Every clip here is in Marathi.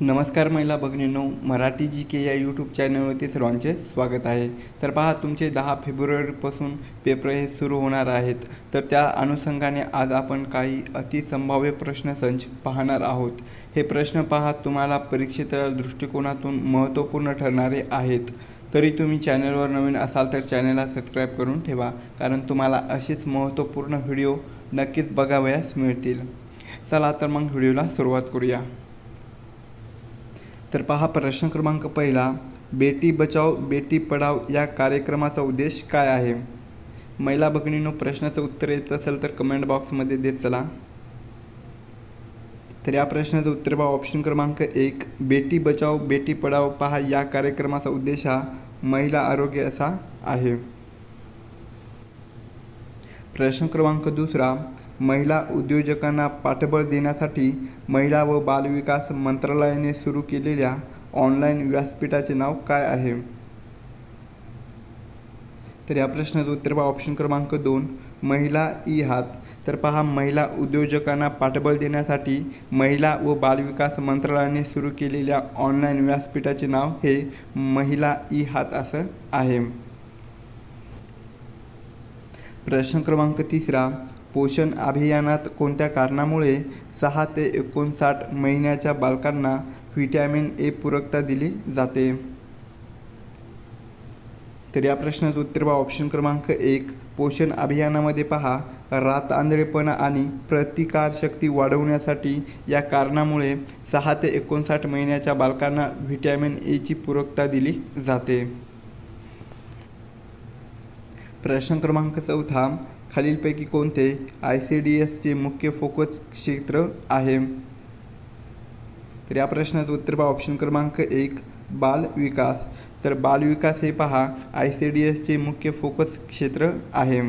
नमस्कार महिला भगिनींनो, मराठी जी के या यूट्यूब चॅनलवरती सर्वांचे स्वागत आहे। तर पहा, तुमचे 10 फेब्रुवारीपासून पेपर हे सुरू होणार आहेत। तर त्या अनुषंगाने आज आपण काही अतिसंभाव्य प्रश्नसंच पाहणार आहोत। हे प्रश्न पहा, तुम्हाला परीक्षेच्या दृष्टिकोनातून महत्त्वपूर्ण ठरणारे आहेत। तरी तुम्ही चॅनलवर नवीन असाल तर चॅनलला सबस्क्राईब करून ठेवा, कारण तुम्हाला असेच महत्त्वपूर्ण व्हिडिओ नक्कीच बघावयास मिळतील। चला तर मग व्हिडिओला सुरुवात करूया। तर पहा, प्रश्न क्रमांक पहिला, बेटी बचाओ बेटी पढाओ या कार्यक्रमाचा उद्देश काय आहे? महिला भगिनींनो, प्रश्नाचं उत्तर येत असेल तर कमेंट बॉक्समध्ये देत चला। तर या प्रश्नाचं उत्तर पहा, ऑप्शन क्रमांक 1 बेटी बचाओ बेटी पढाओ। पहा, या कार्यक्रमाचा उद्देश हा महिला आरोग्य असा आहे। प्रश्न क्रमांक दुसरा, महिला उद्योजकांना पाठबळ देण्यासाठी महिला व बालविकास मंत्रालयाने सुरू केलेल्या ऑनलाईन व्यासपीठाचे नाव काय आहे? तर या प्रश्नाचं उत्तर पहा, ऑप्शन क्रमांक 2 महिला ई-हात। तर पहा, महिला उद्योजकांना पाठबळ देण्यासाठी महिला व बालविकास मंत्रालयाने सुरू केलेल्या ऑनलाईन व्यासपीठाचे नाव हे महिला ई-हात असं आहे। प्रश्न क्रमांक तिसरा, पोषण अभियानात कोणत्या कारणामुळे 6 ते 59 महिन्याच्या बालकांना व्हिटॅमिन ए पूरकता दिली जाते? तर या प्रश्नाचं उत्तर पहा, ऑप्शन क्रमांक 1 पोषण अभियानामध्ये पहा, रात आंधळेपणा आणि प्रतिकारशक्ती वाढवण्यासाठी या कारणामुळे 6 ते 59 महिन्याच्या बालकांना व्हिटॅमिन एची पूरकता दिली जाते। प्रश्न क्रमांक 4, खालीलपैकी कोणते ICDSचे मुख्य फोकस क्षेत्र आहे? तर या प्रश्नाचं उत्तर पहा, ऑप्शन क्रमांक 1 बाल विकास। तर बाल विकास हे पहा ICDSचे मुख्य फोकस क्षेत्र आहे।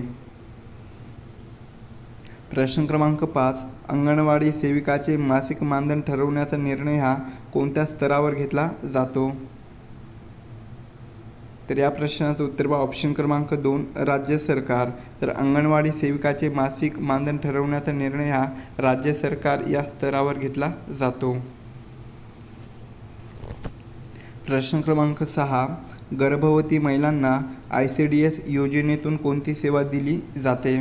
प्रश्न क्रमांक 5, अंगणवाडी सेविकाचे मासिक मानधन ठरवण्याचा निर्णय हा कोणत्या स्तरावर घेतला जातो? तर या प्रश्नाचं उत्तर पहा, ऑप्शन क्रमांक 2 राज्य सरकार। तर अंगणवाडी सेविकाचे मासिक मानधन ठरवण्याचा निर्णय हा राज्य सरकार या स्तरावर घेतला जातो। प्रश्न क्रमांक 6, गर्भवती महिलांना ICDS योजनेतून कोणती सेवा दिली जाते?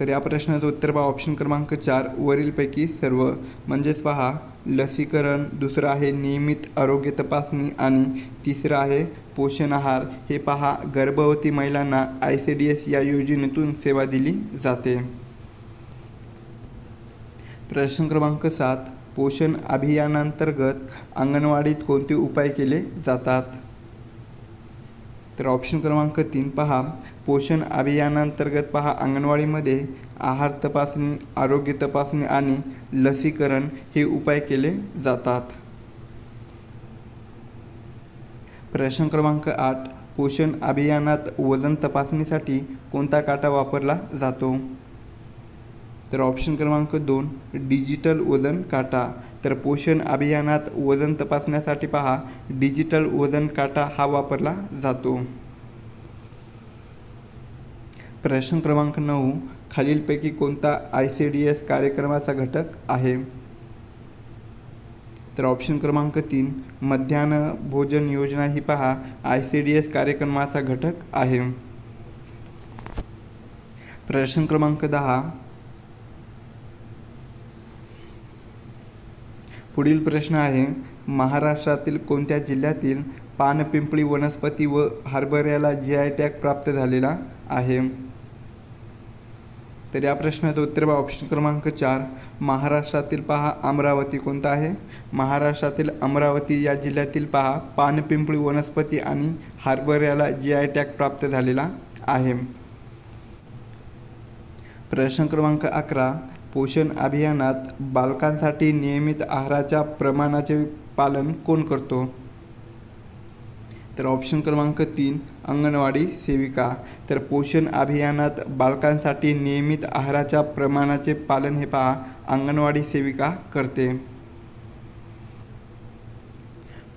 तर या प्रश्नाचं उत्तर पहा, ऑप्शन क्रमांक 4 वरीलपैकी सर्व। म्हणजेच पहा, लसीकरण, दुसरं आहे नियमित आरोग्य तपासणी आणि तिसरं आहे पोषण आहार। हे पहा, गर्भवती महिलांना ICDS या योजनेतून सेवा दिली जाते। प्रश्न क्रमांक 7, पोषण अभियानांतर्गत अंगणवाडीत कोणते उपाय केले जातात? तर ऑप्शन क्रमांक 3 पहा, पोषण अभियानांतर्गत पहा अंगणवाडीमध्ये आहार तपासणी, आरोग्य तपासणी आणि लसीकरण हे उपाय केले जातात। प्रश्न क्रमांक 8, पोषण अभियानात वजन तपासणीसाठी कोणता काटा वापरला जातो? तर ऑप्शन क्रमांक 2 डिजिटल वजन काटा। तर पोषण अभियानात वजन तपासण्यासाठी पहा डिजिटल वजन काटा हा वापरला जातो। प्रश्न क्रमांक 9, खालीलपैकी कोणता ICDS कार्यक्रमाचा घटक आहे? तर ऑप्शन क्रमांक 3 मध्यान्ह भोजन योजना ही पहा ICDS कार्यक्रमाचा घटक आहे। प्रश्न क्रमांक 10, पुढील प्रश्न आहे, महाराष्ट्रातील कोणत्या जिल्ह्यातील पानपिंपळी वनस्पती व हरभऱ्याला GI टॅग प्राप्त झालेला आहे? तर या प्रश्नाचं उत्तर पहा, ऑप्शन क्रमांक 4 महाराष्ट्रातील पहा अमरावती। कोणता आहे? महाराष्ट्रातील अमरावती या जिल्ह्यातील पहा पानपिंपळी वनस्पती आणि हरभऱ्याला GI टॅग प्राप्त झालेला आहे। प्रश्न क्रमांक 11, पोषण अभियानात बालकांसाठी नियमित आहाराच्या प्रमाणाचे पालन कोण करतो? तर ऑप्शन क्रमांक 3 अंगणवाडी सेविका। तर पोषण अभियानात बालकांसाठी नियमित आहाराच्या प्रमाणाचे पालन हे पहा अंगणवाडी सेविका करते।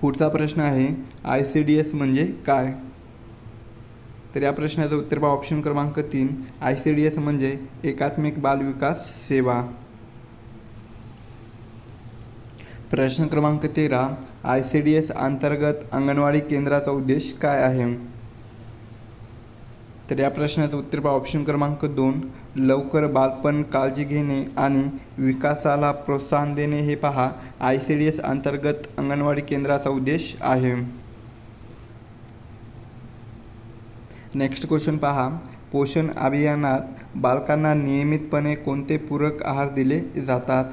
पुढचा प्रश्न आहे, ICDS म्हणजे काय? तर या प्रश्नाचं उत्तर पहा ऑप्शन क्रमांक 3 ICDS म्हणजे एकात्मिक बाल विकास सेवा। प्रश्न क्रमांक 13, ICDS अंतर्गत अंगणवाडी केंद्राचा उद्देश काय आहे? तर या प्रश्नाचं उत्तर पहा ऑप्शन क्रमांक 2, लवकर बालपण काळजी घेणे आणि विकासाला प्रोत्साहन देणे हे पहा ICDS अंतर्गत अंगणवाडी केंद्राचा उद्देश आहे. नेक्स्ट क्वेश्चन पहा, पोषण अभियानात बालकांना नियमितपणे कोणते पूरक आहार दिले जातात?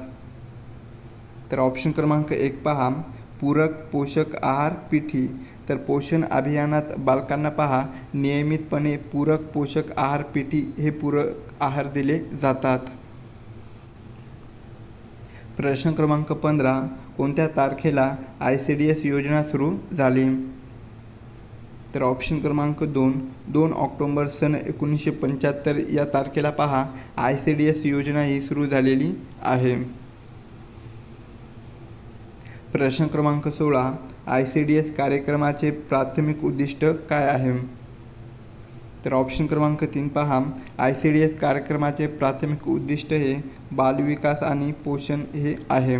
तर ऑप्शन क्रमांक 1 पहा पूरक पोषक आहार पिठी. तर पोषण अभियानात बालकांना पहा नियमितपणे पूरक पोषक आहार पिठी हे पूरक आहार दिले जातात. प्रश्न क्रमांक 15, कोणत्या तारखेला ICDS योजना सुरू झाली? तर ऑप्शन क्रमांक 2 ऑक्टोबर सन 1975 या तारखेला पहा ICDS योजना ही सुरू झालेली आहे. प्रश्न क्रमांक 16, ICDS कार्यक्रमाचे प्राथमिक उद्दिष्ट काय आहे? तर ऑप्शन क्रमांक 3 पहा ICDS कार्यक्रमाचे प्राथमिक उद्दिष्ट हे बालविकास आणि पोषण हे आहे.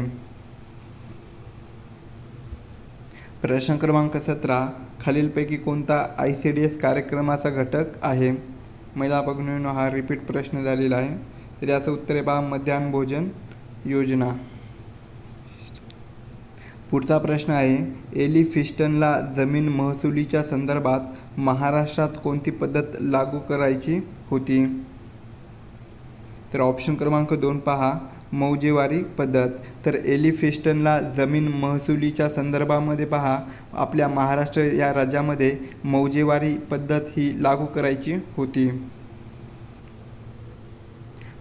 प्रश्न क्रमांक 17, खालीलपैकी कोणता ICDS कार्यक्रमाचा घटक आहे? महिला भगिनींनो हा रिपीट प्रश्न झालेला आहे. तर याचं उत्तर आहे पहा मध्यान्ह भोजन योजना. पुढचा प्रश्न आहे, एली फिस्टनला जमीन महसुलीच्या संदर्भात महाराष्ट्रात कोणती पद्धत लागू करायची होती? तर ऑप्शन क्रमांक 2 पहा मौजेवारी पद्धत. तर एली फिस्टनला जमीन महसुलीच्या संदर्भामध्ये पहा आपल्या महाराष्ट्र या राज्यामध्ये मौजेवारी पद्धत ही लागू करायची होती.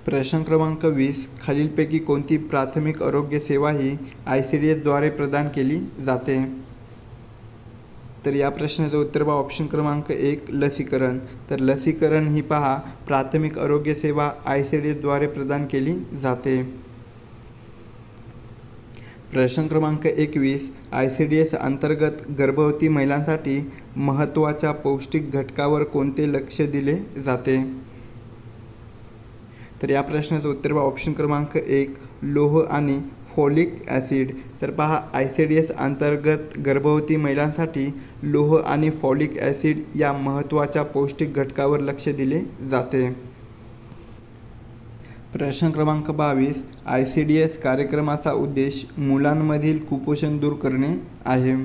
प्रश्न क्रमांक 20, खालीलपैकी कोणती प्राथमिक आरोग्य सेवा ही ICDS द्वारे प्रदान केली जाते? तर या प्रश्नाचं उत्तर पहा ऑप्शन क्रमांक 1 लसीकरण. तर लसीकरण ही पहा प्राथमिक आरोग्य सेवा ICDS द्वारे प्रदान केली जाते. प्रश्न क्रमांक 21, ICDS अंतर्गत गर्भवती महिलांसाठी महत्त्वाच्या पौष्टिक घटकावर कोणते लक्ष दिले जाते? तर या प्रश्नाचं उत्तर पहा ऑप्शन क्रमांक 1 लोह आणि फॉलिक ॲसिड. तर पहा ICDS अंतर्गत गर्भवती महिलांसाठी लोह आणि फॉलिक ॲसिड या महत्त्वाच्या पौष्टिक घटकावर लक्ष दिले जाते. प्रश्न क्रमांक 22, ICDS कार्यक्रमाचा उद्देश मुलांमधील कुपोषण दूर करणे आहे.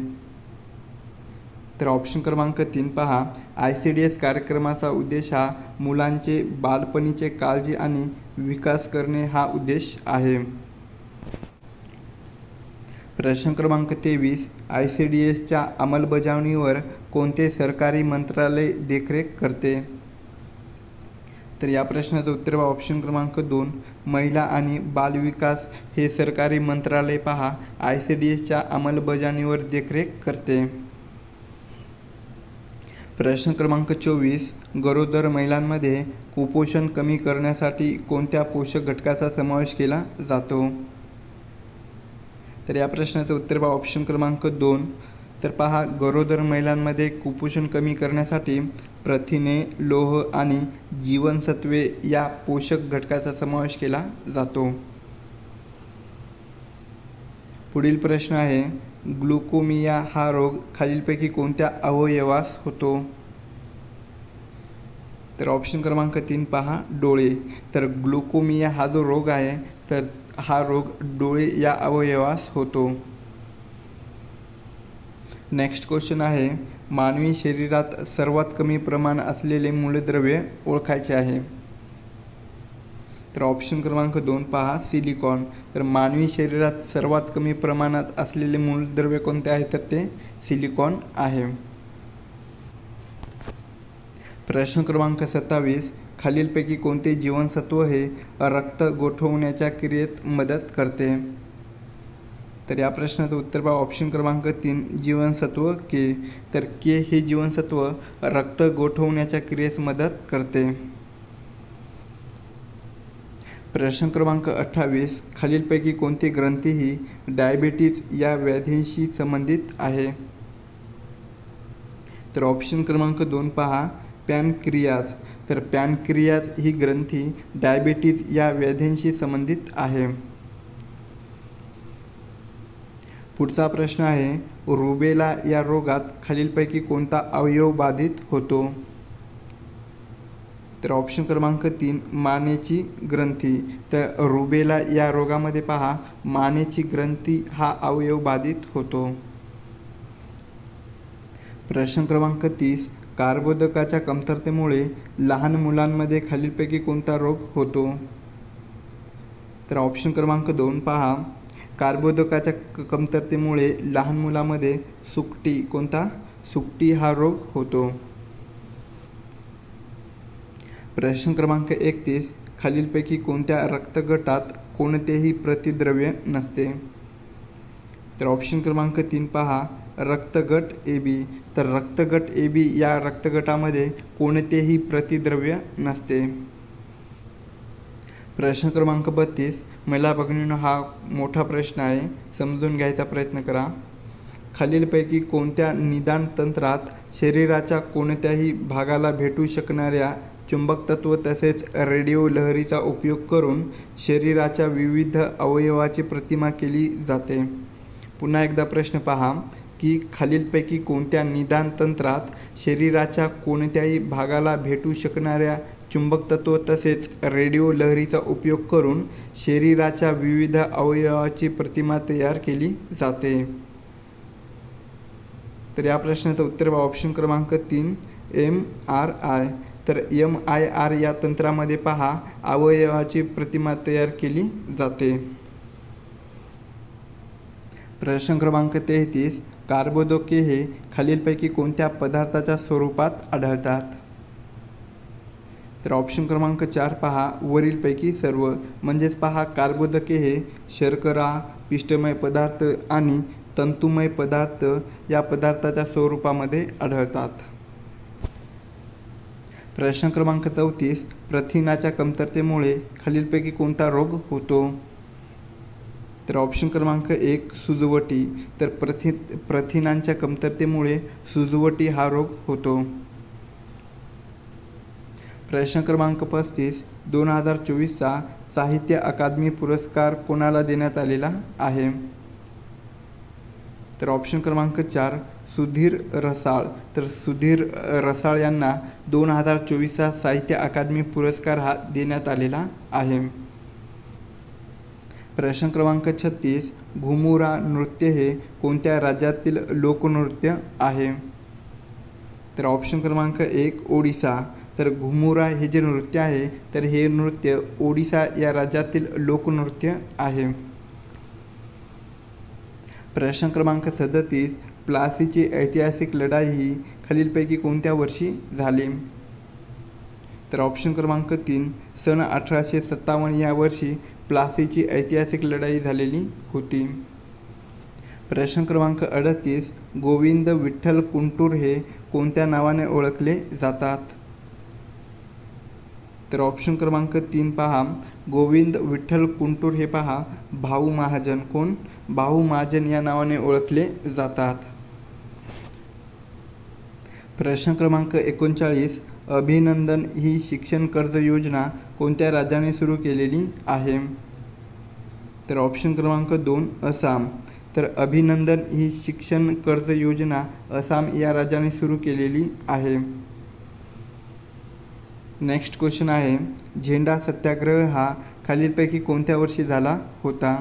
तर ऑप्शन क्रमांक 3 पहा ICDS कार्यक्रमाचा उद्देश हा मुलांचे बालपणीचे काळजी आणि विकास करणे हा उद्देश आहे. प्रश्न क्रमांक 23, ICDSच्या अंमलबजावणीवर कोणते सरकारी मंत्रालय देखरेख करते? तर या प्रश्नाचं उत्तर पहा ऑप्शन क्रमांक 2 महिला आणि बालविकास हे सरकारी मंत्रालय पहा ICDSच्या अंमलबजावणीवर देखरेख करते. प्रश्न क्रमांक 24, गरोदर महिलांमध्ये कुपोषण कमी करण्यासाठी कोणत्या पोषक घटकाचा समावेश केला जातो? तर या प्रश्नाचं उत्तर पहा ऑप्शन क्रमांक 2. तर पहा गरोदर महिलांमध्ये कुपोषण कमी करण्यासाठी प्रथिने, लोह आणि जीवनसत्वे या पोषक घटकाचा समावेश केला जातो. पुढील प्रश्न आहे, ग्लुकोमिया हा रोग खालीलपैकी कोणत्या अवयवास होतो? तर ऑप्शन क्रमांक 3 पहा डोळे. तर ग्लुकोमिया हा जो रोग आहे तर हा रोग डोळे या अवयवास होतो. नेक्स्ट क्वेश्चन आहे, मानवी शरीरात सर्वात कमी प्रमाण असलेले मूलद्रव्य ओळखायचे आहे. तर ऑप्शन क्रमांक 2 पहा सिलिकॉन. तर मानवी शरीरात सर्वात कमी प्रमाणात असलेले मूलद्रव्य कोणते आहे तर ते सिलिकॉन आहे. प्रश्न क्रमांक 27, खालीलपैकी कोणते जीवनसत्व हे रक्त गोठवण्याच्या क्रियेत मदत करते? तर या प्रश्नाचं उत्तर पहा ऑप्शन क्रमांक 3 जीवनसत्व के. तर के हे जीवनसत्व रक्त गोठवण्याच्या क्रियेस मदत करते. प्रश्न क्रमांक 28, खालीलपैकी कोणती ग्रंथी ही डायबिटीज या व्याधींशी संबंधित आहे? तर ऑप्शन क्रमांक 2 पहा पॅनक्रियाज. तर पॅनक्रियाज ही ग्रंथी डायबिटीज या व्याधींशी संबंधित आहे. पुढचा प्रश्न आहे, रुबेला या रोगात खालीलपैकी कोणता अवयव बाधित होतो? तर ऑप्शन क्रमांक 3 मानेची ग्रंथी. तर रुबेला या रोगामध्ये पहा, मानेची ग्रंथी हा अवयव बाधित होतो. प्रश्न क्रमांक 30, कर्बोदकाच्या कमतरतेमुळे लहान मुलांमध्ये खालीलपैकी कोणता रोग होतो? तर ऑप्शन क्रमांक 2 पहा, कर्बोदकाच्या कमतरतेमुळे लहान मुलामध्ये सुकटी, कोणता? सुकटी हा रोग होतो. प्रश्न क्रमांक 31, खालीलपैकी कोणत्या रक्तगटात कोणतेही प्रतिद्रव्य नसते? तर ऑप्शन क्रमांक 3 पहा, रक्तगट AB. तर रक्तगट AB या रक्तगटामध्ये कोणतेही प्रतिद्रव्य नसते. प्रश्न क्रमांक 32, महिला भगिनींनो हा मोठा प्रश्न आहे, समजून घ्यायचा प्रयत्न करा. खालीलपैकी कोणत्या निदान तंत्रात शरीराच्या कोणत्याही भागाला भेटू शकणाऱ्या चुंबक तत्व तसेच रेडिओ लहरीचा उपयोग करून शरीराच्या विविध अवयवाची प्रतिमा केली जाते? पुन्हा एकदा प्रश्न पहा की खालीलपैकी कोणत्या निदान तंत्रात शरीराच्या कोणत्याही भागाला भेटू शकणाऱ्या चुंबक तत्व तसेच रेडिओ लहरीचा उपयोग करून शरीराच्या विविध अवयवाची प्रतिमा तयार केली जाते? तर या प्रश्नाचं उत्तर ऑप्शन क्रमांक 3 MRI. तर MIR या तंत्रामध्ये पहा, अवयवाची प्रतिमा तयार केली जाते. प्रश्न क्रमांक 33, कर्बोदके हे खालीलपैकी कोणत्या पदार्थाच्या स्वरूपात आढळतात? तर ऑप्शन क्रमांक 4 पहा, वरीलपैकी सर्व. म्हणजेच पहा, कर्बोदके हे शर्करा, पिष्टमय पदार्थ आणि तंतुमय पदार्थ या पदार्थाच्या स्वरूपामध्ये आढळतात. प्रश्न क्रमांक 34, प्रथिनाच्या कमतरतेमुळे खालीलपैकी कोणता रोग होतो? तर ऑप्शन क्रमांक 1 सुजवटी. तर प्रथिनांच्या कमतरतेमुळे सुजवटी हा रोग होतो. प्रश्न क्रमांक 35, 2024चा साहित्य अकादमी पुरस्कार कोणाला देण्यात आलेला आहे? तर ऑप्शन क्रमांक 4 सुधीर रसाळ. तर सुधीर रसाळ यांना 2024चा साहित्य अकादमी पुरस्कार हा देण्यात आलेला आहे. प्रश्न क्रमांक 36, घुमुरा नृत्य हे कोणत्या राज्यातील लोकनृत्य आहे? तर ऑप्शन क्रमांक 1 ओडिसा. तर घुमुरा हे जे नृत्य आहे, तर हे नृत्य ओडिसा या राज्यातील लोकनृत्य आहे. प्रश्न क्रमांक 37, प्लासीची ऐतिहासिक लढाई ही खालीलपैकी कोणत्या वर्षी झाली? तर ऑप्शन क्रमांक 3 सन 1857 या वर्षी प्लासीची ऐतिहासिक लढाई झालेली होती. प्रश्न क्रमांक 38, गोविंद विठ्ठल कुंटूर हे कोणत्या नावाने ओळखले जातात? तर ऑप्शन क्रमांक 3 पहा, गोविंद विठ्ठल कुंटूर हे पहा, भाऊ महाजन. कोण? भाऊ महाजन या नावाने ओळखले जातात. प्रश्न क्रमांक 39, अभिनंदन ही शिक्षण कर्ज योजना कोणत्या राज्याने सुरू केलेली आहे? तर ऑप्शन क्रमांक 2 आसाम. तर अभिनंदन ही शिक्षण कर्ज योजना आसाम या राज्याने सुरू केलेली आहे. नेक्स्ट क्वेश्चन आहे, झेंडा सत्याग्रह हा खालीलपैकी कोणत्या वर्षी झाला होता?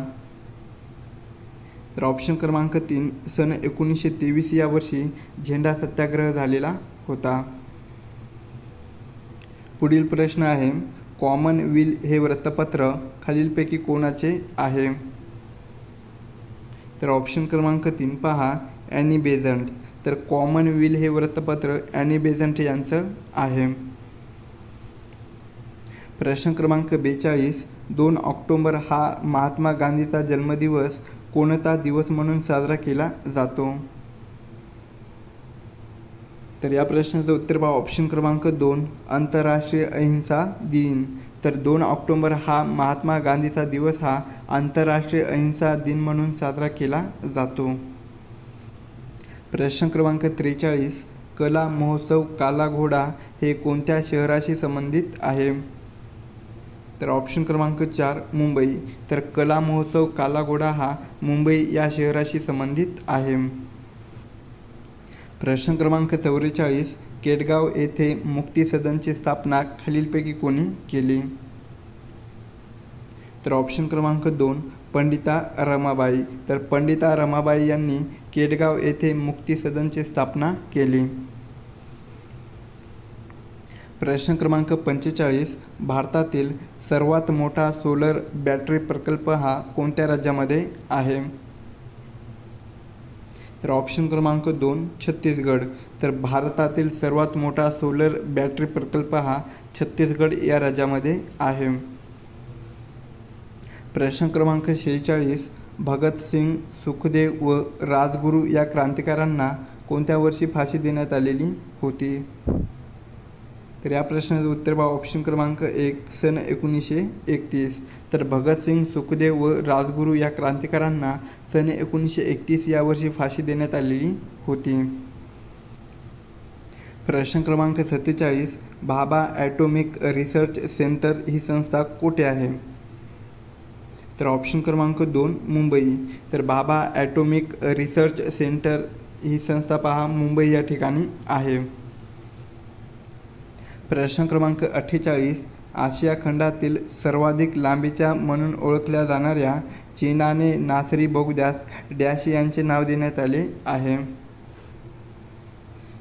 तर ऑप्शन क्रमांक 3 सन 1923 या वर्षी झेंडा सत्याग्रह झालेला होता. पुढील प्रश्न आहे, कॉमनवेल्थ हे वृत्तपत्र खालीलपैकी कोणाचे आहे? तर ऑप्शन क्रमांक 3 पहा, ॲनी बेझंट. तर कॉमनवेल्थ हे वृत्तपत्र ॲनी बेझंट यांचं आहे. प्रश्न क्रमांक 42, 2 ऑक्टोबर हा महात्मा गांधीचा जन्मदिवस कोणता दिवस म्हणून साजरा केला जातो? तर या प्रश्नाचं उत्तर पहा, ऑप्शन क्रमांक 2 आंतरराष्ट्रीय अहिंसा दिन. तर 2 ऑक्टोबर हा महात्मा गांधीचा दिवस हा आंतरराष्ट्रीय अहिंसा दिन म्हणून साजरा केला जातो. प्रश्न क्रमांक 43, कला महोत्सव काला घोडा हे कोणत्या शहराशी संबंधित आहे? तर ऑप्शन क्रमांक 4 मुंबई. तर कला महोत्सव काला घोडा हा मुंबई या शहराशी संबंधित आहे. प्रश्न क्रमांक 44 केडगाव येथे मुक्ती सदनची स्थापना खालीलपैकी कोणी केली? तर ऑप्शन क्रमांक 2 पंडिता रमाबाई. तर पंडिता रमाबाई यांनी केडगाव येथे मुक्ती सदनची स्थापना केली. प्रश्न क्रमांक 45 भारतातील सर्वात मोठा सोलर बॅटरी प्रकल्प हा कोणत्या राज्यामध्ये आहे? तर ऑप्शन क्रमांक 2 छत्तीसगड. तर भारतातील सर्वात मोठा सोलर बॅटरी प्रकल्प हा छत्तीसगड या राज्यामध्ये आहे. प्रश्न क्रमांक 46 भगतसिंग, सुखदेव व राजगुरू या क्रांतिकारकांना कोणत्या वर्षी फाशी देण्यात आलेली होती? तर या प्रश्नाचं उत्तर बघा ऑप्शन क्रमांक 1 सन 1931. तर भगतसिंग, सुखदेव व राजगुरू या क्रांतिकारकांना सन 1931 या वर्षी फाशी देण्यात आलेली होती. प्रश्न क्रमांक 47 भाभा ॲटॉमिक रिसर्च सेंटर ही संस्था कुठे आहे? तर ऑप्शन क्रमांक 2 मुंबई. तर भाभा ॲटॉमिक रिसर्च सेंटर ही संस्था पहा मुंबई या ठिकाणी आहे. प्रश्न क्रमांक 48 आशिया खंडातील सर्वाधिक लांबीच्या म्हणून ओळखल्या जाणाऱ्या चीनाने नासरी बोगद्यास डॅश यांचे नाव देण्यात आले आहे?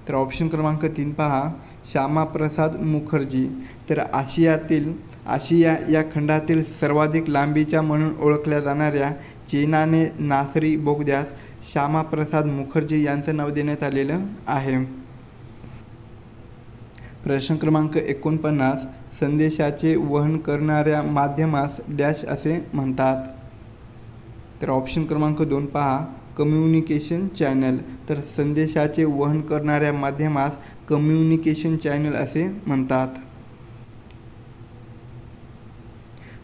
तर ऑप्शन क्रमांक 3 पहा श्यामाप्रसाद मुखर्जी. तर आशिया या खंडातील सर्वाधिक लांबीच्या म्हणून ओळखल्या जाणाऱ्या चीनाने नासरी बोगद्यास श्यामाप्रसाद मुखर्जी यांचं नाव देण्यात आलेलं आहे. प्रश्न क्रमांक 49 संदेशाचे वहन करणाऱ्या माध्यमास डॅश असे म्हणतात? तर ऑप्शन क्रमांक 2 पहा कम्युनिकेशन चॅनल. तर संदेशाचे वहन करणाऱ्या माध्यमास कम्युनिकेशन चॅनल असे म्हणतात.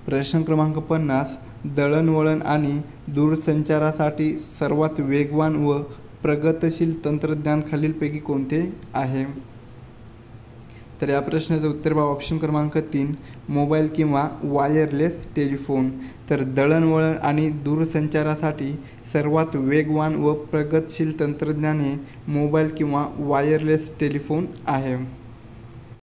प्रश्न क्रमांक 50 दळणवळण आणि दूरसंचारासाठी सर्वात वेगवान व प्रगतशील तंत्रज्ञान खालीलपैकी कोणते आहे? तर या प्रश्नाचं उत्तर बघा ऑप्शन क्रमांक 3 मोबाईल किंवा वायरलेस टेलिफोन. तर दळणवळण आणि दूरसंचारासाठी सर्वात वेगवान व प्रगतशील तंत्रज्ञान हे मोबाईल किंवा वायरलेस टेलिफोन आहे.